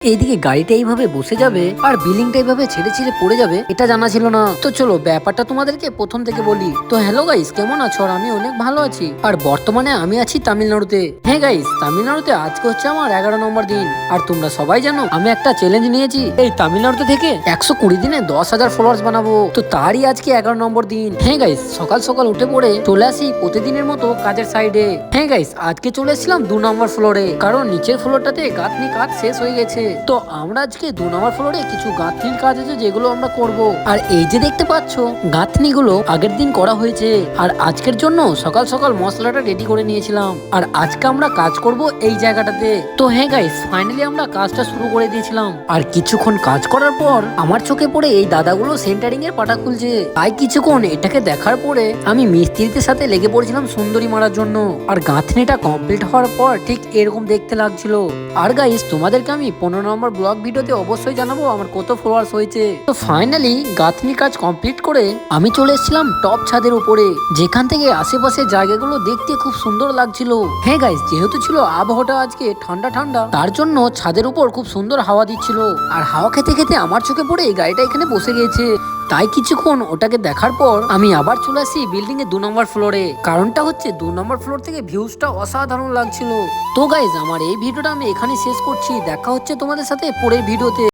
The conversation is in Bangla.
এইদিকে গাড়িটা এইভাবে বসে যাবে আর বিল্ডিংটা এইভাবে ছেড়ে ছেড়ে পড়ে যাবে এটা জানা ছিল না। তো চলো ব্যাপারটা তোমাদেরকে প্রথম থেকে বলি। তো হ্যালো গাইস, কেমন আছো? আর আমি অনেক ভালো আছি। আর বর্তমানে আমি আছি তামিলনাড়ুতে। হ্যাঁ গাইস, তামিলনাড়ুতে আজকে হচ্ছে আমার 11 নম্বর দিন। আর তোমরা সবাই জানো আমি একটা চ্যালেঞ্জ নিয়েছি, এই তামিলনাড়ুতে থেকে 120 দিনে 10,000 ফলোয়ার্স বানাবো। তো তারই আজকে 11 নম্বর দিন। হ্যাঁ গাইস, সকাল সকাল উঠে পড়ে চলে আসি প্রতিদিনের মতো কাজের সাইডে। হ্যাঁ গাইস, আজকে চলে এসেছিলাম 2 নম্বর ফ্লোরে, কারণ নিচের ফ্লোরটাতে গাঁথনি কাজ শেষ হয়ে গেছে। তো আমরা আজকে 2 নম্বর ফ্লোরে কিছু গাঁথনির কাজ আছে যেগুলো আমরা করব। আর এই যে দেখতে পাচ্ছ গাঁথনি গুলো আগের দিন করা হয়েছে, আর আজকের জন্য সকাল সকাল মশলাটা রেডি করে নিয়েছিলাম। আর আজকে আমরা কাজ করব এই জায়গাটাতে। তো হ্যাঁ গাইস, ফাইনালি আমরা কাজটা শুরু করে দিয়েছিলাম। আর কিছুক্ষণ কাজ করার পর আমার চোখে পড়ে এই দাদাগুলো সেন্টারিং এর পাটা খুলছে। তাই কিছুক্ষণ এটাকে দেখার পরে আমি মিস্ত্রিদের সাথে লেগে পড়েছিলাম সুন্দরী মারার জন্য। আর গাঁথনিটা কমপ্লিট হওয়ার পর ঠিক এরকম দেখতে লাগছিল। আর গাইস, তোমাদেরকে আমি 15 নম্বর ব্লগ ভিডিওতে অবশ্যই জানাবো আমার কত ফলোয়ার্স হয়েছে। তো ফাইনালি গাঁথনি কাজ কমপ্লিট করে আমি চলে এসেছিলাম টপ ছাদের উপরে, যেখান থেকে আশেপাশের জায়গাগুলো দেখতে খুব সুন্দর লাগছিল। হ্যাঁ গাইস, যেহেতু ছিল আবহাওয়াটা আজকে ঠান্ডা ঠান্ডা, তার জন্য ছাদের উপর খুব সুন্দর হাওয়া দিচ্ছিল। আর হাওয়া খেতে খেতে আমার চোখে পড়ে এই গাড়িটা এখানে বসে গিয়েছে। তাই কিছুক্ষণ ওটাকে দেখার পর আমি আবার চলে আসি বিল্ডিং এর 2 নম্বর ফ্লোরে। কারণটা হচ্ছে 2 নম্বর ফ্লোর থেকে ভিউজটা অসাধারণ লাগছিল। তো গাইজ, আমার এই ভিডিওটা আমি এখানে শেষ করছি। দেখা হচ্ছে তোমাদের সাথে পরের ভিডিওতে।